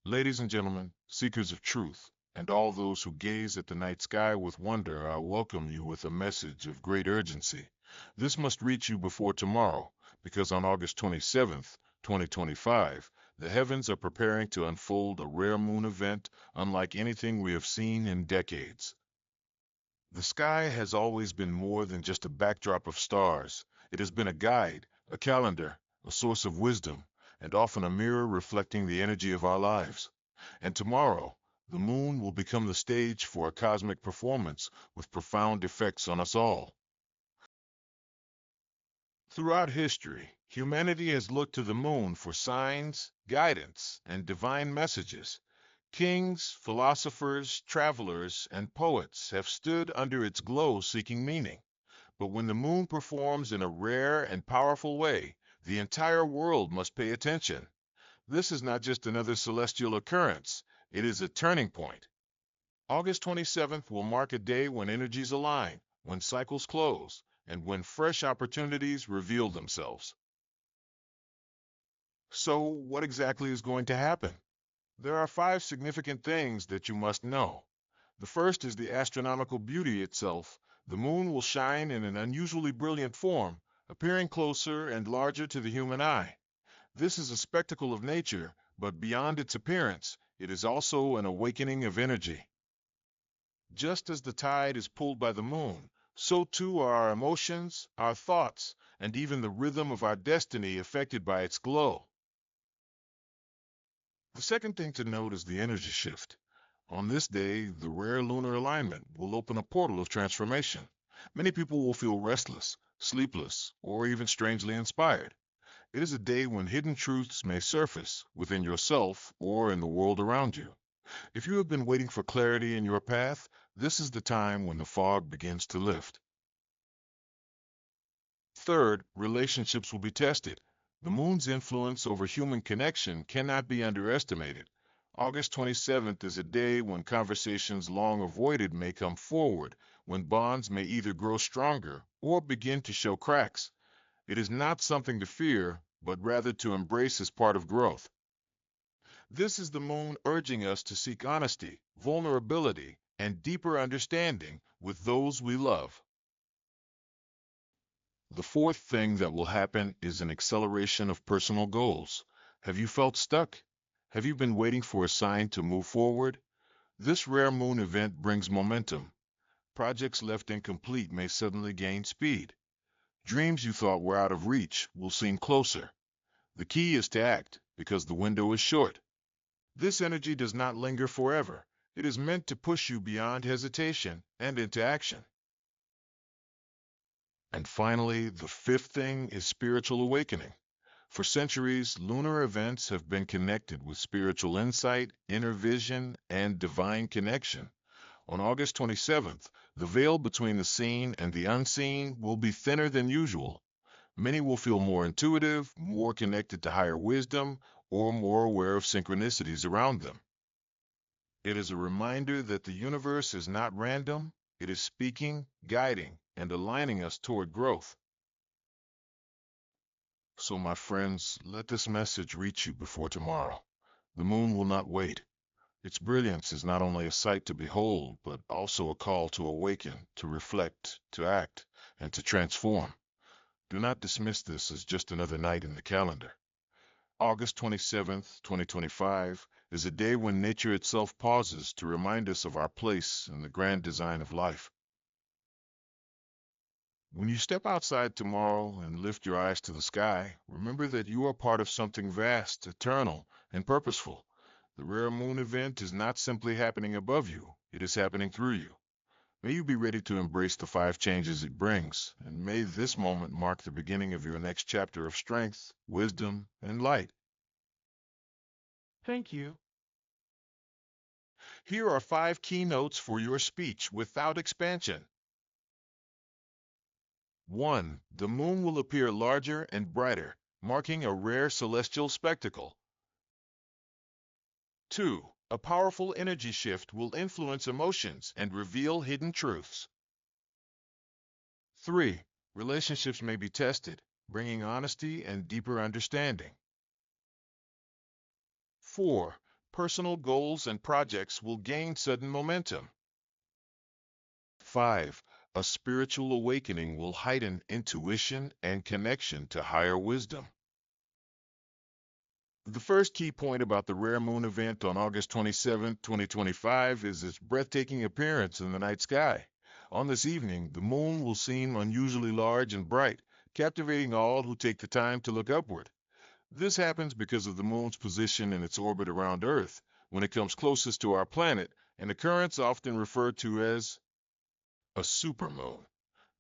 Ladies and gentlemen, seekers of truth, and all those who gaze at the night sky with wonder, I welcome you with a message of great urgency. This must reach you before tomorrow, because on August 27th, 2025, the heavens are preparing to unfold a rare moon event unlike anything we have seen in decades. The sky has always been more than just a backdrop of stars. It has been a guide, a calendar, a source of wisdom, and often a mirror reflecting the energy of our lives. And tomorrow, the moon will become the stage for a cosmic performance with profound effects on us all. Throughout history, humanity has looked to the moon for signs, guidance, and divine messages. Kings, philosophers, travelers, and poets have stood under its glow seeking meaning. But when the moon performs in a rare and powerful way, the entire world must pay attention. This is not just another celestial occurrence, it is a turning point. August 27th will mark a day when energies align, when cycles close, and when fresh opportunities reveal themselves. So, what exactly is going to happen? There are five significant things that you must know. The first is the astronomical beauty itself. The moon will shine in an unusually brilliant form, appearing closer and larger to the human eye. This is a spectacle of nature, but beyond its appearance, it is also an awakening of energy. Just as the tide is pulled by the moon, so too are our emotions, our thoughts, and even the rhythm of our destiny affected by its glow. The second thing to note is the energy shift. On this day, the rare lunar alignment will open a portal of transformation. Many people will feel restless, sleepless, or even strangely inspired. It is a day when hidden truths may surface within yourself or in the world around you. If you have been waiting for clarity in your path, this is the time when the fog begins to lift. Third, relationships will be tested. The moon's influence over human connection cannot be underestimated. August 27th is a day when conversations long avoided may come forward, when bonds may either grow stronger or begin to show cracks. It is not something to fear, but rather to embrace as part of growth. This is the moon urging us to seek honesty, vulnerability, and deeper understanding with those we love. The fourth thing that will happen is an acceleration of personal goals. Have you felt stuck? Have you been waiting for a sign to move forward? This rare moon event brings momentum. Projects left incomplete may suddenly gain speed. Dreams you thought were out of reach will seem closer. The key is to act, because the window is short. This energy does not linger forever. It is meant to push you beyond hesitation and into action. And finally, the fifth thing is spiritual awakening. For centuries, lunar events have been connected with spiritual insight, inner vision, and divine connection. On August 27th, the veil between the seen and the unseen will be thinner than usual. Many will feel more intuitive, more connected to higher wisdom, or more aware of synchronicities around them. It is a reminder that the universe is not random, it is speaking, guiding, and aligning us toward growth. So, my friends, let this message reach you before tomorrow. The moon will not wait. Its brilliance is not only a sight to behold, but also a call to awaken, to reflect, to act, and to transform. Do not dismiss this as just another night in the calendar. August 27th, 2025, is a day when nature itself pauses to remind us of our place in the grand design of life. When you step outside tomorrow and lift your eyes to the sky, remember that you are part of something vast, eternal, and purposeful. The rare moon event is not simply happening above you, it is happening through you. May you be ready to embrace the five changes it brings, and may this moment mark the beginning of your next chapter of strength, wisdom, and light. Thank you. Here are five keynotes for your speech without expansion. 1. The moon will appear larger and brighter, marking a rare celestial spectacle. 2. A powerful energy shift will influence emotions and reveal hidden truths. 3. Relationships may be tested, bringing honesty and deeper understanding. 4. personal goals and projects will gain sudden momentum. 5. A spiritual awakening will heighten intuition and connection to higher wisdom. The first key point about the rare moon event on August 27, 2025 is its breathtaking appearance in the night sky. On this evening, the moon will seem unusually large and bright, captivating all who take the time to look upward. This happens because of the moon's position in its orbit around Earth when it comes closest to our planet, an occurrence often referred to as a supermoon.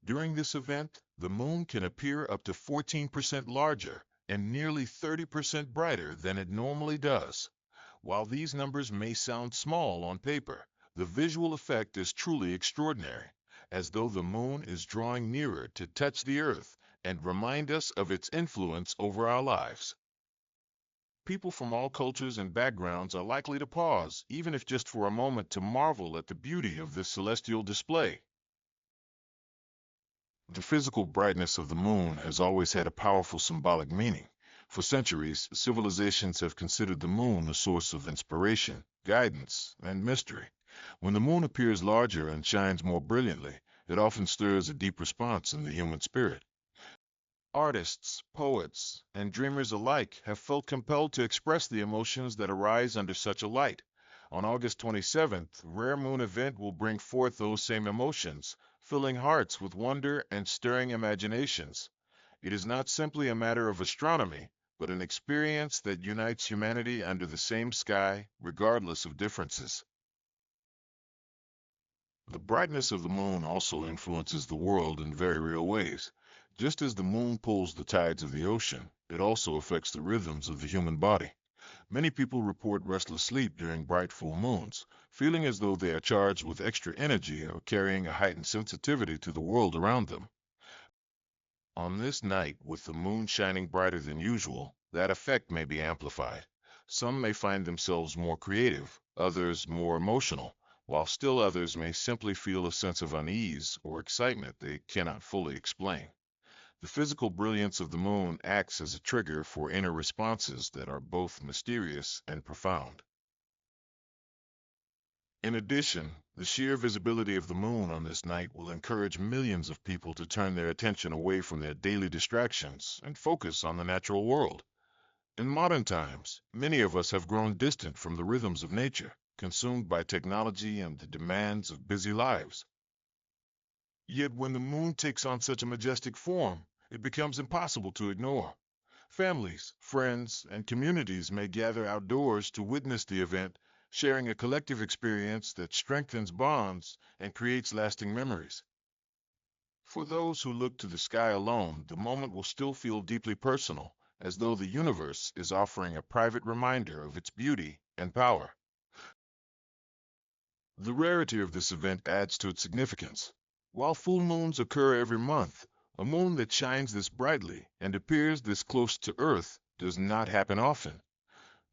During this event, the moon can appear up to 14% larger and nearly 30% brighter than it normally does. While these numbers may sound small on paper, the visual effect is truly extraordinary, as though the moon is drawing nearer to touch the Earth and remind us of its influence over our lives. People from all cultures and backgrounds are likely to pause, even if just for a moment, to marvel at the beauty of this celestial display. The physical brightness of the moon has always had a powerful symbolic meaning. For centuries, civilizations have considered the moon a source of inspiration, guidance, and mystery. When the moon appears larger and shines more brilliantly, it often stirs a deep response in the human spirit. Artists, poets, and dreamers alike have felt compelled to express the emotions that arise under such a light. On August 27th, the rare moon event will bring forth those same emotions, filling hearts with wonder and stirring imaginations. It is not simply a matter of astronomy, but an experience that unites humanity under the same sky, regardless of differences. The brightness of the moon also influences the world in very real ways. Just as the moon pulls the tides of the ocean, it also affects the rhythms of the human body. Many people report restless sleep during bright full moons, feeling as though they are charged with extra energy or carrying a heightened sensitivity to the world around them. On this night, with the moon shining brighter than usual, that effect may be amplified. Some may find themselves more creative, others more emotional, while still others may simply feel a sense of unease or excitement they cannot fully explain. The physical brilliance of the moon acts as a trigger for inner responses that are both mysterious and profound. In addition, the sheer visibility of the moon on this night will encourage millions of people to turn their attention away from their daily distractions and focus on the natural world. In modern times, many of us have grown distant from the rhythms of nature, consumed by technology and the demands of busy lives. Yet when the moon takes on such a majestic form, it becomes impossible to ignore. Families, friends, and communities may gather outdoors to witness the event, sharing a collective experience that strengthens bonds and creates lasting memories. For those who look to the sky alone, the moment will still feel deeply personal, as though the universe is offering a private reminder of its beauty and power. The rarity of this event adds to its significance. While full moons occur every month, a moon that shines this brightly and appears this close to Earth does not happen often.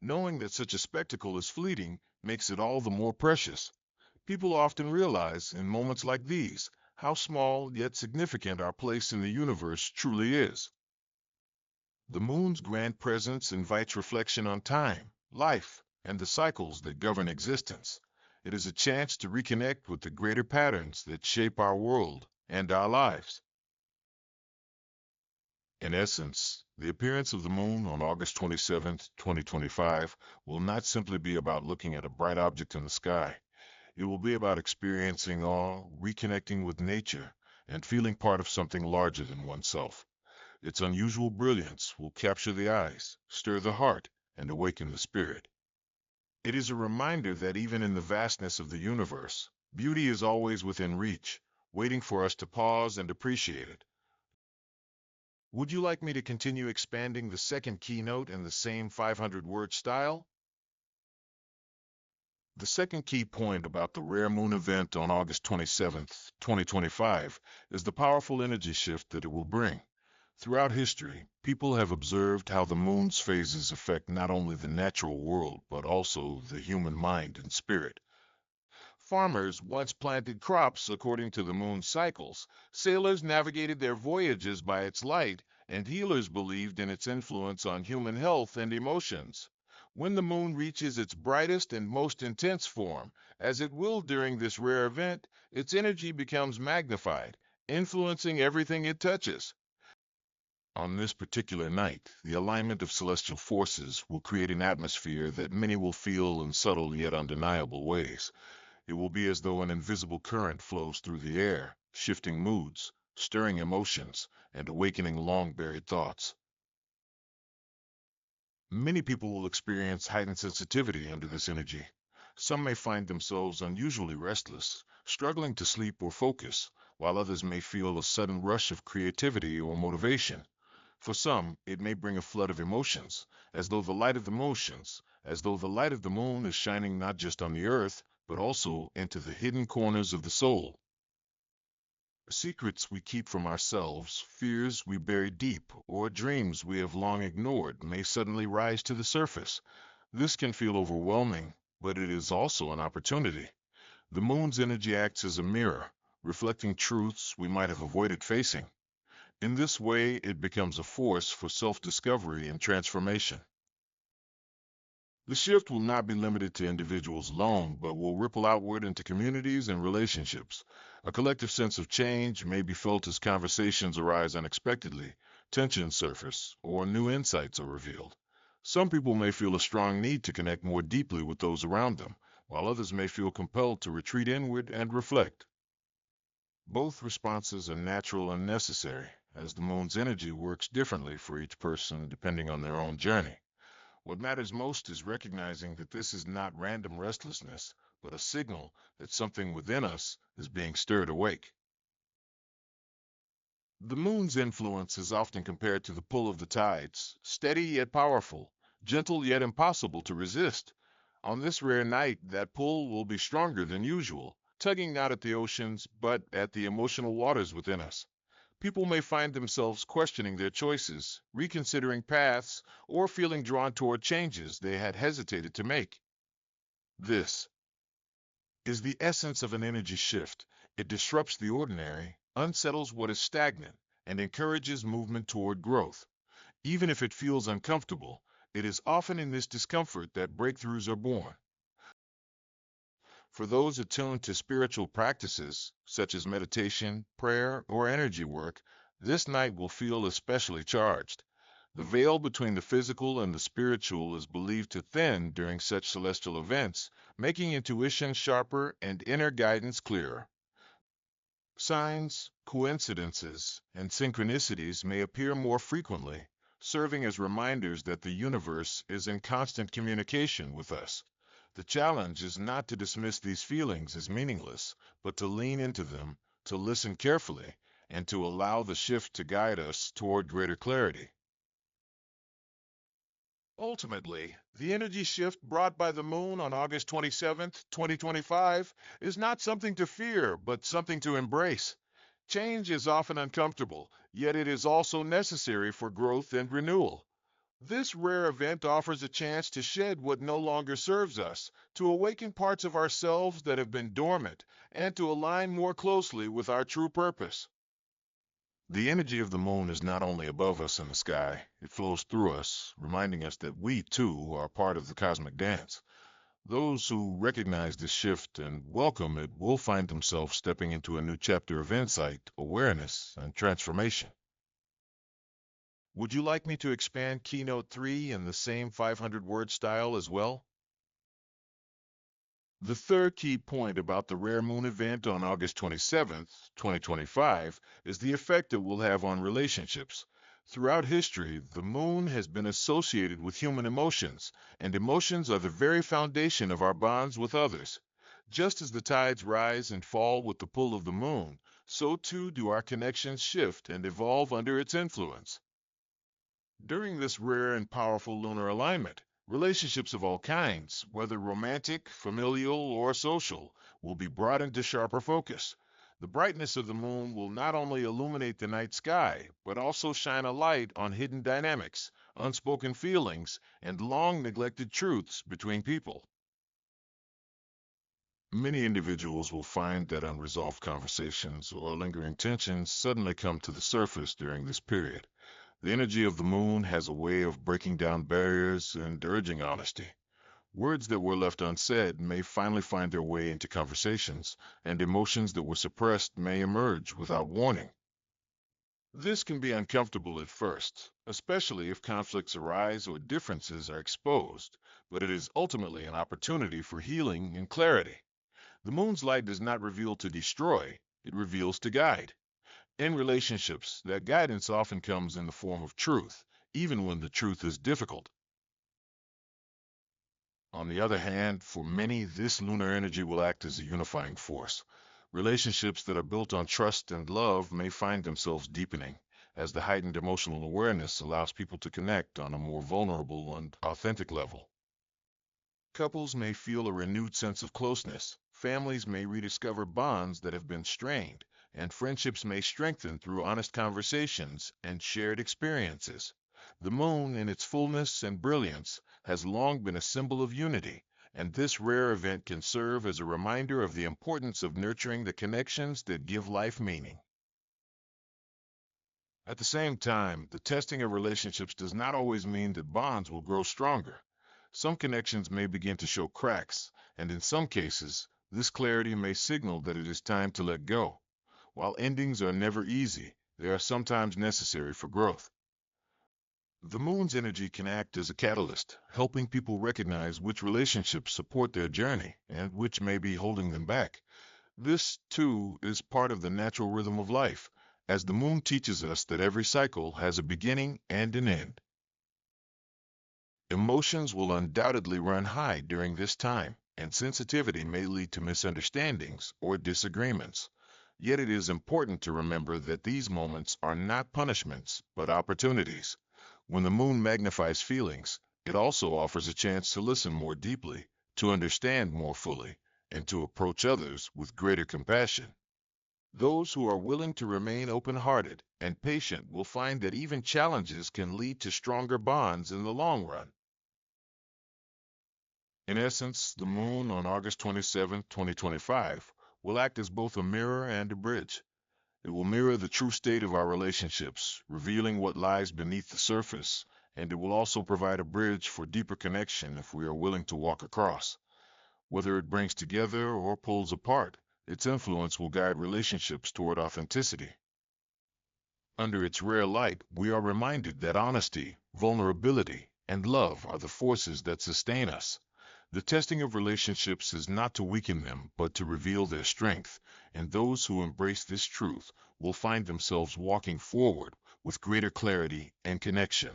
Knowing that such a spectacle is fleeting makes it all the more precious. People often realize, in moments like these, how small yet significant our place in the universe truly is. The moon's grand presence invites reflection on time, life, and the cycles that govern existence. It is a chance to reconnect with the greater patterns that shape our world and our lives. In essence, the appearance of the moon on August 27th, 2025 will not simply be about looking at a bright object in the sky. It will be about experiencing awe, reconnecting with nature, and feeling part of something larger than oneself. Its unusual brilliance will capture the eyes, stir the heart, and awaken the spirit. It is a reminder that even in the vastness of the universe, beauty is always within reach, waiting for us to pause and appreciate it. Would you like me to continue expanding the second keynote in the same 500-word style? The second key point about the rare moon event on August 27th, 2025, is the powerful energy shift that it will bring. Throughout history, people have observed how the moon's phases affect not only the natural world, but also the human mind and spirit. Farmers once planted crops according to the moon's cycles, sailors navigated their voyages by its light, and healers believed in its influence on human health and emotions. When the moon reaches its brightest and most intense form, as it will during this rare event, its energy becomes magnified, influencing everything it touches. On this particular night, the alignment of celestial forces will create an atmosphere that many will feel in subtle yet undeniable ways. It will be as though an invisible current flows through the air, shifting moods, stirring emotions, and awakening long buried thoughts. Many people will experience heightened sensitivity under this energy. Some may find themselves unusually restless, struggling to sleep or focus, while others may feel a sudden rush of creativity or motivation. For some, it may bring a flood of emotions, as though the light of the moon is shining not just on the earth, but also into the hidden corners of the soul. Secrets we keep from ourselves, fears we bury deep, or dreams we have long ignored may suddenly rise to the surface. This can feel overwhelming, but it is also an opportunity. The moon's energy acts as a mirror, reflecting truths we might have avoided facing. In this way, it becomes a force for self-discovery and transformation. The shift will not be limited to individuals alone, but will ripple outward into communities and relationships. A collective sense of change may be felt as conversations arise unexpectedly, tensions surface, or new insights are revealed. Some people may feel a strong need to connect more deeply with those around them, while others may feel compelled to retreat inward and reflect. Both responses are natural and necessary, as the moon's energy works differently for each person depending on their own journey. What matters most is recognizing that this is not random restlessness, but a signal that something within us is being stirred awake. The moon's influence is often compared to the pull of the tides, steady yet powerful, gentle yet impossible to resist. On this rare night, that pull will be stronger than usual, tugging not at the oceans, but at the emotional waters within us. People may find themselves questioning their choices, reconsidering paths, or feeling drawn toward changes they had hesitated to make. This is the essence of an energy shift. It disrupts the ordinary, unsettles what is stagnant, and encourages movement toward growth. Even if it feels uncomfortable, it is often in this discomfort that breakthroughs are born. For those attuned to spiritual practices, such as meditation, prayer, or energy work, this night will feel especially charged. The veil between the physical and the spiritual is believed to thin during such celestial events, making intuition sharper and inner guidance clearer. Signs, coincidences, and synchronicities may appear more frequently, serving as reminders that the universe is in constant communication with us. The challenge is not to dismiss these feelings as meaningless, but to lean into them, to listen carefully, and to allow the shift to guide us toward greater clarity. Ultimately, the energy shift brought by the moon on August 27th, 2025, is not something to fear, but something to embrace. Change is often uncomfortable, yet it is also necessary for growth and renewal. This rare event offers a chance to shed what no longer serves us, to awaken parts of ourselves that have been dormant, and to align more closely with our true purpose. The energy of the moon is not only above us in the sky, it flows through us, reminding us that we, too, are part of the cosmic dance. Those who recognize this shift and welcome it will find themselves stepping into a new chapter of insight, awareness, and transformation. Would you like me to expand Keynote 3 in the same 500-word style as well? The third key point about the rare moon event on August 27th, 2025, is the effect it will have on relationships. Throughout history, the moon has been associated with human emotions, and emotions are the very foundation of our bonds with others. Just as the tides rise and fall with the pull of the moon, so too do our connections shift and evolve under its influence. During this rare and powerful lunar alignment, relationships of all kinds, whether romantic, familial, or social, will be brought into sharper focus. The brightness of the moon will not only illuminate the night sky, but also shine a light on hidden dynamics, unspoken feelings, and long neglected truths between people. Many individuals will find that unresolved conversations or lingering tensions suddenly come to the surface during this period. The energy of the moon has a way of breaking down barriers and urging honesty. Words that were left unsaid may finally find their way into conversations, and emotions that were suppressed may emerge without warning. This can be uncomfortable at first, especially if conflicts arise or differences are exposed, but it is ultimately an opportunity for healing and clarity. The moon's light does not reveal to destroy, it reveals to guide. In relationships, that guidance often comes in the form of truth, even when the truth is difficult. On the other hand, for many, this lunar energy will act as a unifying force. Relationships that are built on trust and love may find themselves deepening, as the heightened emotional awareness allows people to connect on a more vulnerable and authentic level. Couples may feel a renewed sense of closeness, families may rediscover bonds that have been strained, and friendships may strengthen through honest conversations and shared experiences. The moon, in its fullness and brilliance, has long been a symbol of unity, and this rare event can serve as a reminder of the importance of nurturing the connections that give life meaning. At the same time, the testing of relationships does not always mean that bonds will grow stronger. Some connections may begin to show cracks, and in some cases, this clarity may signal that it is time to let go. While endings are never easy, they are sometimes necessary for growth. The moon's energy can act as a catalyst, helping people recognize which relationships support their journey and which may be holding them back. This, too, is part of the natural rhythm of life, as the moon teaches us that every cycle has a beginning and an end. Emotions will undoubtedly run high during this time, and sensitivity may lead to misunderstandings or disagreements. Yet it is important to remember that these moments are not punishments, but opportunities. When the moon magnifies feelings, it also offers a chance to listen more deeply, to understand more fully, and to approach others with greater compassion. Those who are willing to remain open-hearted and patient will find that even challenges can lead to stronger bonds in the long run. In essence, the moon on August 27, 2025, will act as both a mirror and a bridge. It will mirror the true state of our relationships, revealing what lies beneath the surface, and it will also provide a bridge for deeper connection if we are willing to walk across. Whether it brings together or pulls apart, its influence will guide relationships toward authenticity. Under its rare light, we are reminded that honesty, vulnerability, and love are the forces that sustain us. The testing of relationships is not to weaken them, but to reveal their strength, and those who embrace this truth will find themselves walking forward with greater clarity and connection.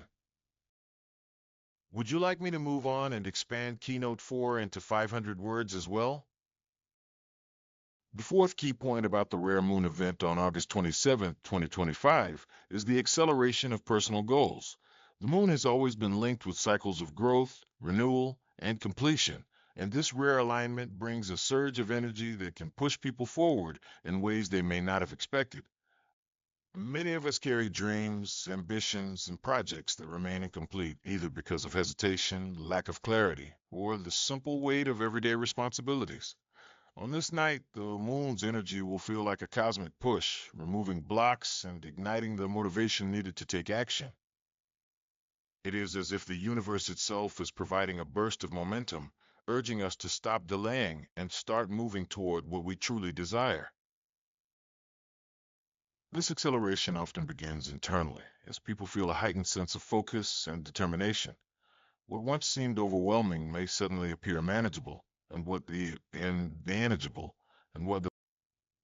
Would you like me to move on and expand Keynote 4 into 500 words as well? The fourth key point about the rare moon event on August 27, 2025, is the acceleration of personal goals. The moon has always been linked with cycles of growth, renewal, and completion, and this rare alignment brings a surge of energy that can push people forward in ways they may not have expected. Many of us carry dreams, ambitions, and projects that remain incomplete either because of hesitation, lack of clarity, or the simple weight of everyday responsibilities. On this night, the moon's energy will feel like a cosmic push, removing blocks and igniting the motivation needed to take action. It is as if the universe itself is providing a burst of momentum, urging us to stop delaying and start moving toward what we truly desire. This acceleration often begins internally, as people feel a heightened sense of focus and determination. What once seemed overwhelming may suddenly appear manageable, and what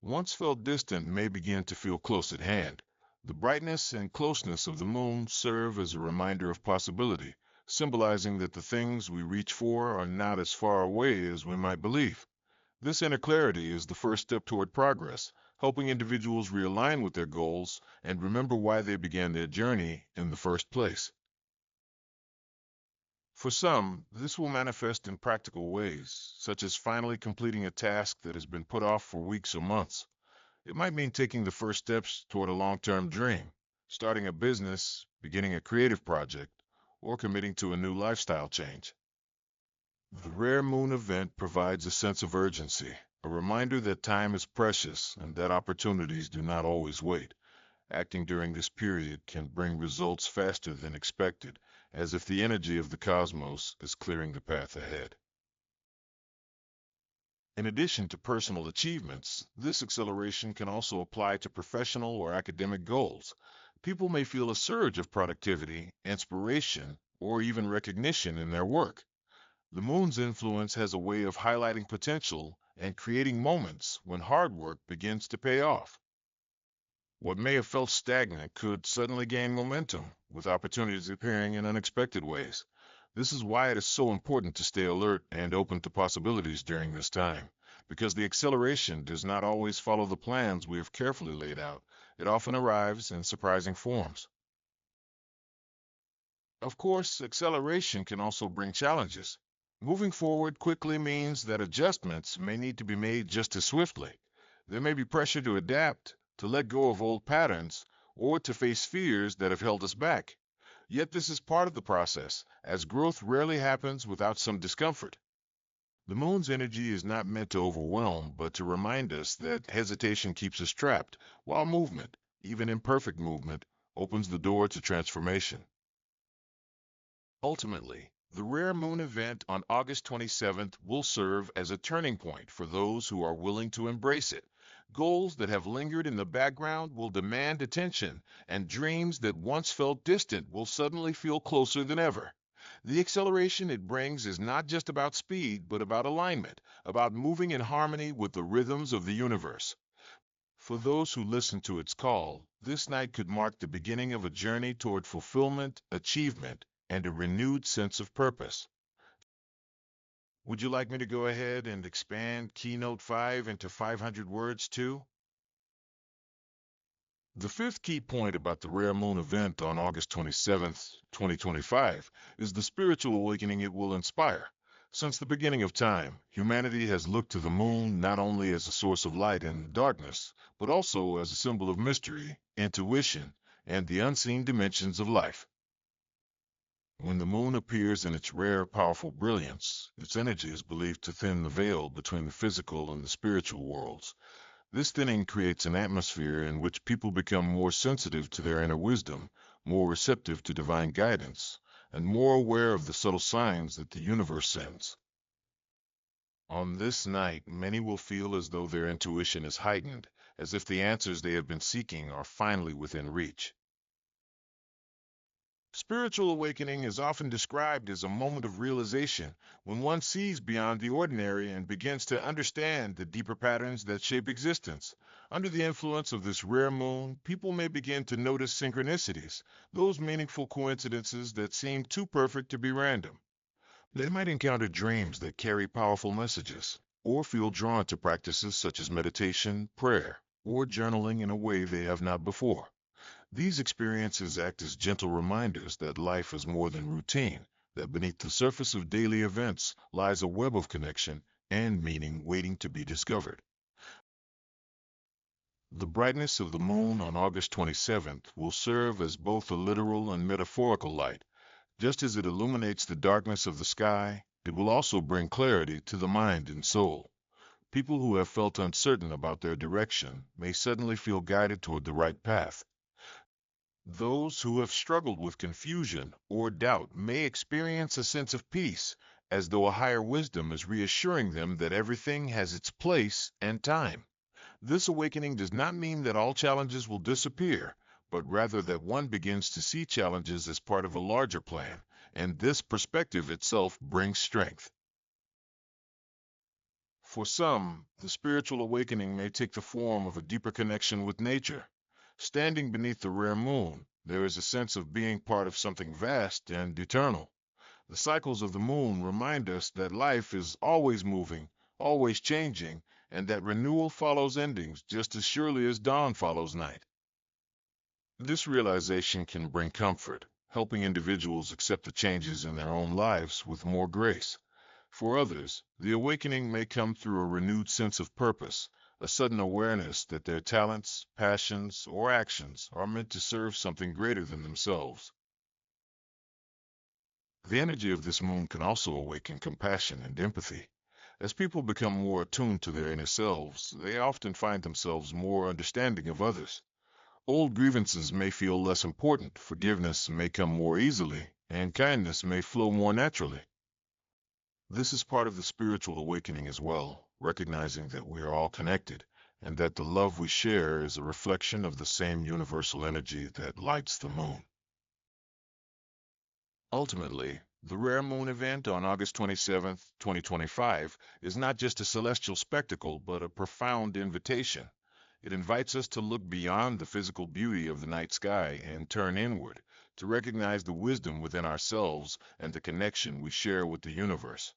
once felt distant may begin to feel close at hand. The brightness and closeness of the moon serve as a reminder of possibility, symbolizing that the things we reach for are not as far away as we might believe. This inner clarity is the first step toward progress, helping individuals realign with their goals and remember why they began their journey in the first place. For some, this will manifest in practical ways, such as finally completing a task that has been put off for weeks or months. It might mean taking the first steps toward a long-term dream, starting a business, beginning a creative project, or committing to a new lifestyle change. The rare moon event provides a sense of urgency, a reminder that time is precious and that opportunities do not always wait. Acting during this period can bring results faster than expected, as if the energy of the cosmos is clearing the path ahead. In addition to personal achievements, this acceleration can also apply to professional or academic goals. People may feel a surge of productivity, inspiration, or even recognition in their work. The moon's influence has a way of highlighting potential and creating moments when hard work begins to pay off. What may have felt stagnant could suddenly gain momentum, with opportunities appearing in unexpected ways. This is why it is so important to stay alert and open to possibilities during this time, because the acceleration does not always follow the plans we have carefully laid out. It often arrives in surprising forms. Of course, acceleration can also bring challenges. Moving forward quickly means that adjustments may need to be made just as swiftly. There may be pressure to adapt, to let go of old patterns, or to face fears that have held us back. Yet this is part of the process, as growth rarely happens without some discomfort. The moon's energy is not meant to overwhelm, but to remind us that hesitation keeps us trapped, while movement, even imperfect movement, opens the door to transformation. Ultimately, the rare moon event on August 27th will serve as a turning point for those who are willing to embrace it. Goals that have lingered in the background will demand attention, and dreams that once felt distant will suddenly feel closer than ever. The acceleration it brings is not just about speed, but about alignment, about moving in harmony with the rhythms of the universe. For those who listen to its call, this night could mark the beginning of a journey toward fulfillment, achievement, and a renewed sense of purpose. Would you like me to go ahead and expand Keynote 5 into 500 words too? The fifth key point about the rare moon event on August 27th, 2025, is the spiritual awakening it will inspire. Since the beginning of time, humanity has looked to the moon not only as a source of light and darkness, but also as a symbol of mystery, intuition, and the unseen dimensions of life. When the moon appears in its rare, powerful brilliance, its energy is believed to thin the veil between the physical and the spiritual worlds. This thinning creates an atmosphere in which people become more sensitive to their inner wisdom, more receptive to divine guidance, and more aware of the subtle signs that the universe sends. On this night, many will feel as though their intuition is heightened, as if the answers they have been seeking are finally within reach. Spiritual awakening is often described as a moment of realization when one sees beyond the ordinary and begins to understand the deeper patterns that shape existence. Under the influence of this rare moon, people may begin to notice synchronicities, those meaningful coincidences that seem too perfect to be random. They might encounter dreams that carry powerful messages, or feel drawn to practices such as meditation, prayer, or journaling in a way they have not before. These experiences act as gentle reminders that life is more than routine, that beneath the surface of daily events lies a web of connection and meaning waiting to be discovered. The brightness of the moon on August 27th will serve as both a literal and metaphorical light. Just as it illuminates the darkness of the sky, it will also bring clarity to the mind and soul. People who have felt uncertain about their direction may suddenly feel guided toward the right path. Those who have struggled with confusion or doubt may experience a sense of peace, as though a higher wisdom is reassuring them that everything has its place and time. This awakening does not mean that all challenges will disappear, but rather that one begins to see challenges as part of a larger plan, and this perspective itself brings strength. For some, the spiritual awakening may take the form of a deeper connection with nature. Standing beneath the rare moon, there is a sense of being part of something vast and eternal. The cycles of the moon remind us that life is always moving, always changing, and that renewal follows endings just as surely as dawn follows night. This realization can bring comfort, helping individuals accept the changes in their own lives with more grace. For others, the awakening may come through a renewed sense of purpose, a sudden awareness that their talents, passions, or actions are meant to serve something greater than themselves. The energy of this moon can also awaken compassion and empathy. As people become more attuned to their inner selves, they often find themselves more understanding of others. Old grievances may feel less important, forgiveness may come more easily, and kindness may flow more naturally. This is part of the spiritual awakening as well, recognizing that we are all connected and that the love we share is a reflection of the same universal energy that lights the moon. Ultimately, the rare moon event on August 27th, 2025, is not just a celestial spectacle, but a profound invitation. It invites us to look beyond the physical beauty of the night sky and turn inward, to recognize the wisdom within ourselves and the connection we share with the universe.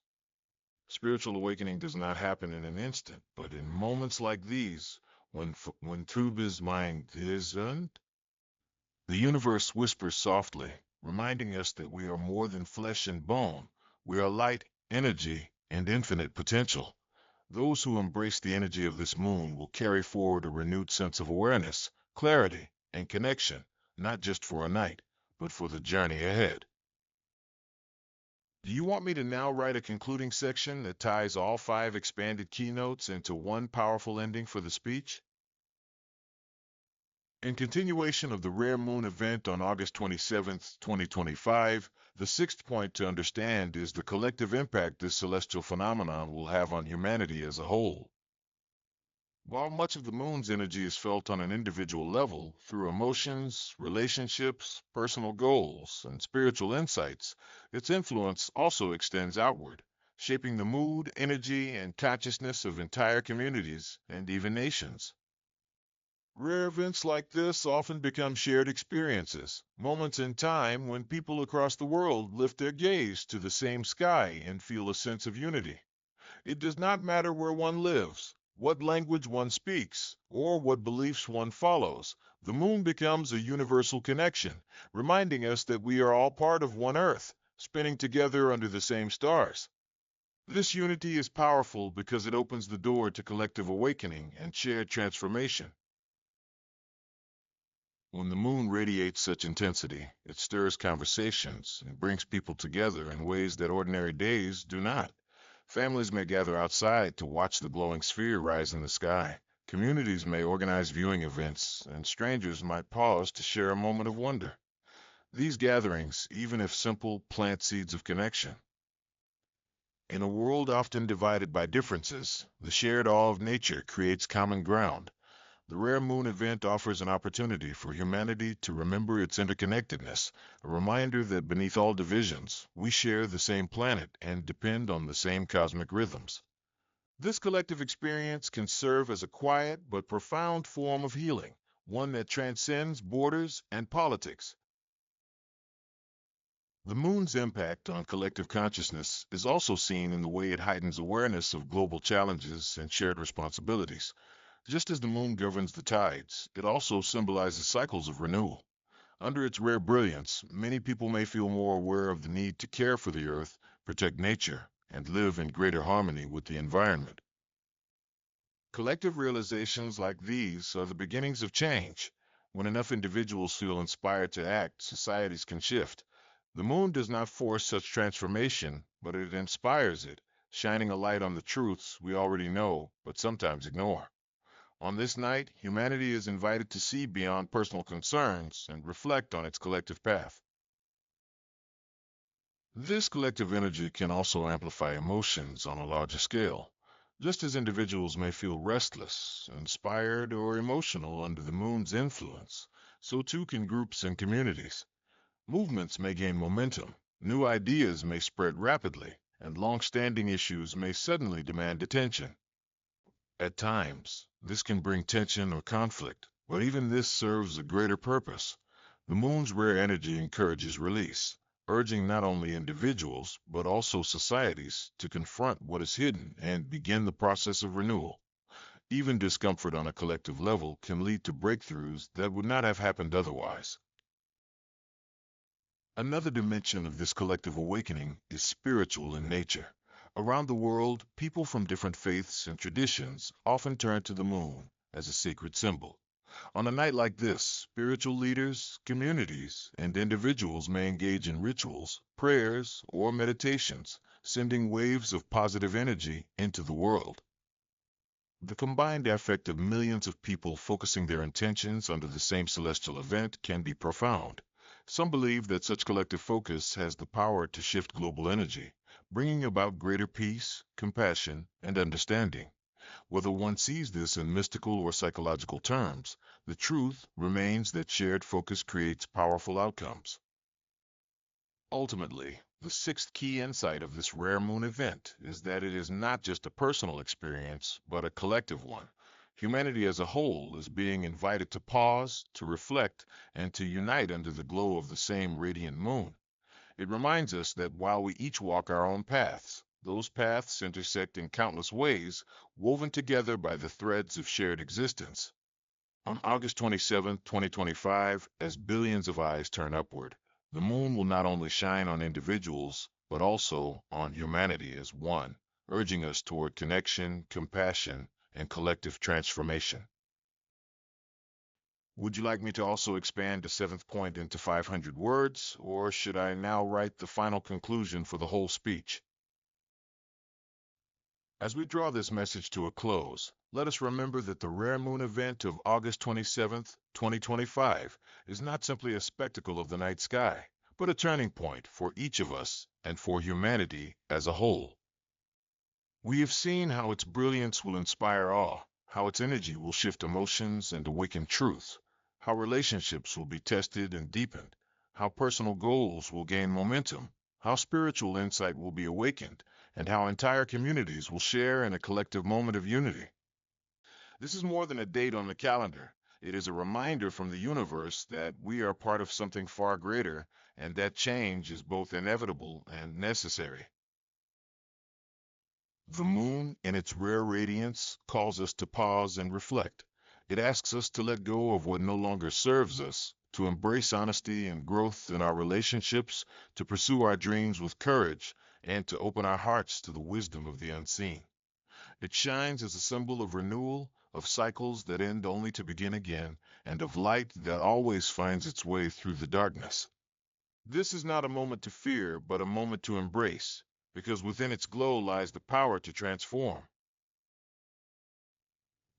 Spiritual awakening does not happen in an instant, but in moments like these, when Tuba's mind isn't, the universe whispers softly, reminding us that we are more than flesh and bone. We are light, energy, and infinite potential. Those who embrace the energy of this moon will carry forward a renewed sense of awareness, clarity, and connection, not just for a night, but for the journey ahead. Do you want me to now write a concluding section that ties all five expanded keynotes into one powerful ending for the speech? In continuation of the rare moon event on August 27th, 2025, the sixth point to understand is the collective impact this celestial phenomenon will have on humanity as a whole. While much of the moon's energy is felt on an individual level through emotions, relationships, personal goals, and spiritual insights, its influence also extends outward, shaping the mood, energy, and consciousness of entire communities and even nations. Rare events like this often become shared experiences, moments in time when people across the world lift their gaze to the same sky and feel a sense of unity. It does not matter where one lives, what language one speaks, or what beliefs one follows. The moon becomes a universal connection, reminding us that we are all part of one Earth, spinning together under the same stars. This unity is powerful because it opens the door to collective awakening and shared transformation. When the moon radiates such intensity, it stirs conversations and brings people together in ways that ordinary days do not. Families may gather outside to watch the glowing sphere rise in the sky. Communities may organize viewing events, and strangers might pause to share a moment of wonder. These gatherings, even if simple, plant seeds of connection. In a world often divided by differences, the shared awe of nature creates common ground. The rare moon event offers an opportunity for humanity to remember its interconnectedness, a reminder that beneath all divisions, we share the same planet and depend on the same cosmic rhythms. This collective experience can serve as a quiet but profound form of healing, one that transcends borders and politics. The moon's impact on collective consciousness is also seen in the way it heightens awareness of global challenges and shared responsibilities. Just as the moon governs the tides, it also symbolizes cycles of renewal. Under its rare brilliance, many people may feel more aware of the need to care for the earth, protect nature, and live in greater harmony with the environment. Collective realizations like these are the beginnings of change. When enough individuals feel inspired to act, societies can shift. The moon does not force such transformation, but it inspires it, shining a light on the truths we already know but sometimes ignore. On this night, humanity is invited to see beyond personal concerns and reflect on its collective path. This collective energy can also amplify emotions on a larger scale. Just as individuals may feel restless, inspired, or emotional under the moon's influence, so too can groups and communities. Movements may gain momentum, new ideas may spread rapidly, and long-standing issues may suddenly demand attention. At times, this can bring tension or conflict, but even this serves a greater purpose. The moon's rare energy encourages release, urging not only individuals, but also societies to confront what is hidden and begin the process of renewal. Even discomfort on a collective level can lead to breakthroughs that would not have happened otherwise. Another dimension of this collective awakening is spiritual in nature. Around the world, people from different faiths and traditions often turn to the moon as a sacred symbol. On a night like this, spiritual leaders, communities, and individuals may engage in rituals, prayers, or meditations, sending waves of positive energy into the world. The combined effect of millions of people focusing their intentions under the same celestial event can be profound. Some believe that such collective focus has the power to shift global energy, bringing about greater peace, compassion, and understanding. Whether one sees this in mystical or psychological terms, the truth remains that shared focus creates powerful outcomes. Ultimately, the sixth key insight of this rare moon event is that it is not just a personal experience, but a collective one. Humanity as a whole is being invited to pause, to reflect, and to unite under the glow of the same radiant moon. It reminds us that while we each walk our own paths, those paths intersect in countless ways, woven together by the threads of shared existence. On August 27, 2025, as billions of eyes turn upward, the moon will not only shine on individuals, but also on humanity as one, urging us toward connection, compassion, and collective transformation. Would you like me to also expand the seventh point into 500 words, or should I now write the final conclusion for the whole speech? As we draw this message to a close, let us remember that the rare moon event of August 27th, 2025 is not simply a spectacle of the night sky, but a turning point for each of us and for humanity as a whole. We have seen how its brilliance will inspire awe, how its energy will shift emotions and awaken truths, how relationships will be tested and deepened, how personal goals will gain momentum, how spiritual insight will be awakened, and how entire communities will share in a collective moment of unity. This is more than a date on the calendar. It is a reminder from the universe that we are part of something far greater and that change is both inevitable and necessary. The moon, in its rare radiance, calls us to pause and reflect. It asks us to let go of what no longer serves us, to embrace honesty and growth in our relationships, to pursue our dreams with courage, and to open our hearts to the wisdom of the unseen. It shines as a symbol of renewal, of cycles that end only to begin again, and of light that always finds its way through the darkness. This is not a moment to fear, but a moment to embrace, because within its glow lies the power to transform.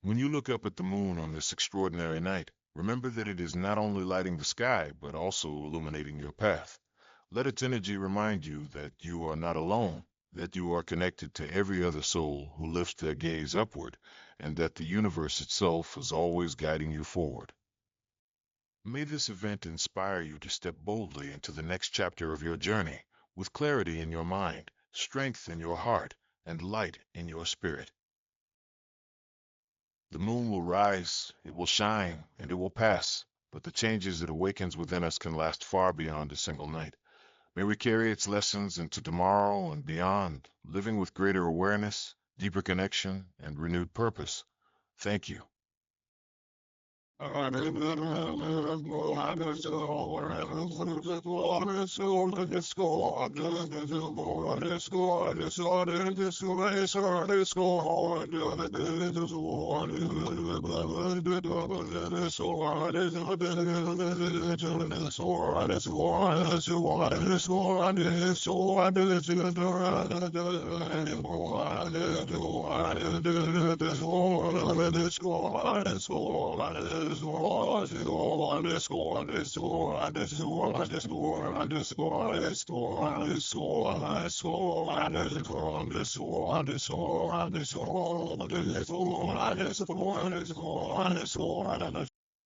When you look up at the moon on this extraordinary night, remember that it is not only lighting the sky, but also illuminating your path. Let its energy remind you that you are not alone, that you are connected to every other soul who lifts their gaze upward, and that the universe itself is always guiding you forward. May this event inspire you to step boldly into the next chapter of your journey, with clarity in your mind, strength in your heart, and light in your spirit. The moon will rise, it will shine, and it will pass, but the changes it awakens within us can last far beyond a single night. May we carry its lessons into tomorrow and beyond, living with greater awareness, deeper connection, and renewed purpose. Thank you.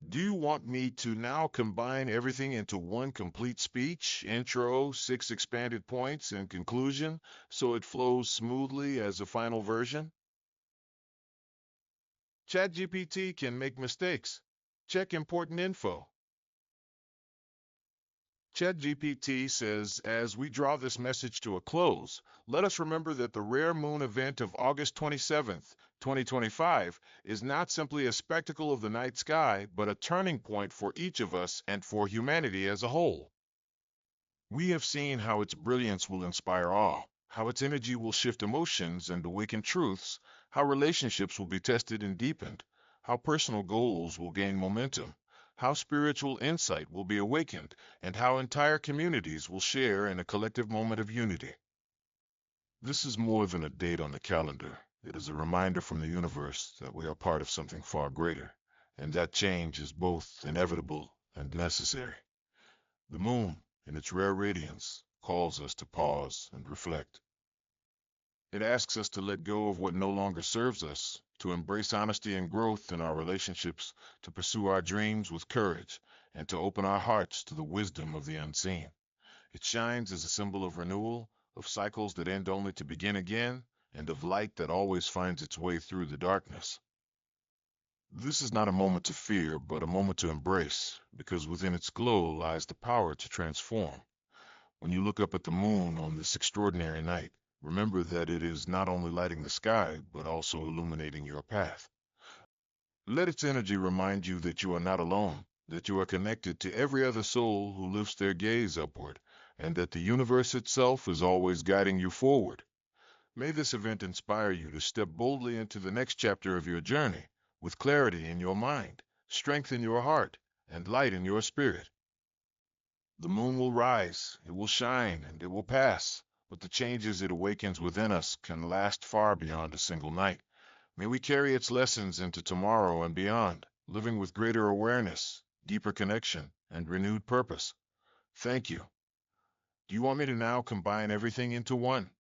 Do you want me to now combine everything into one complete speech, intro, six expanded points, and conclusion, so it flows smoothly as a final version? ChatGPT can make mistakes. Check important info. ChatGPT says, as we draw this message to a close, let us remember that the rare moon event of August 27th, 2025 is not simply a spectacle of the night sky, but a turning point for each of us and for humanity as a whole. We have seen how its brilliance will inspire awe, how its energy will shift emotions and awaken truths, how relationships will be tested and deepened, how personal goals will gain momentum, how spiritual insight will be awakened, and how entire communities will share in a collective moment of unity. This is more than a date on the calendar. It is a reminder from the universe that we are part of something far greater, and that change is both inevitable and necessary. The moon, in its rare radiance, calls us to pause and reflect. It asks us to let go of what no longer serves us, to embrace honesty and growth in our relationships, to pursue our dreams with courage, and to open our hearts to the wisdom of the unseen. It shines as a symbol of renewal, of cycles that end only to begin again, and of light that always finds its way through the darkness. This is not a moment to fear, but a moment to embrace, because within its glow lies the power to transform. When you look up at the moon on this extraordinary night, remember that it is not only lighting the sky, but also illuminating your path. Let its energy remind you that you are not alone, that you are connected to every other soul who lifts their gaze upward, and that the universe itself is always guiding you forward. May this event inspire you to step boldly into the next chapter of your journey, with clarity in your mind, strength in your heart, and light in your spirit. The moon will rise, it will shine, and it will pass, but the changes it awakens within us can last far beyond a single night. May we carry its lessons into tomorrow and beyond, living with greater awareness, deeper connection, and renewed purpose. Thank you. Do you want me to now combine everything into one?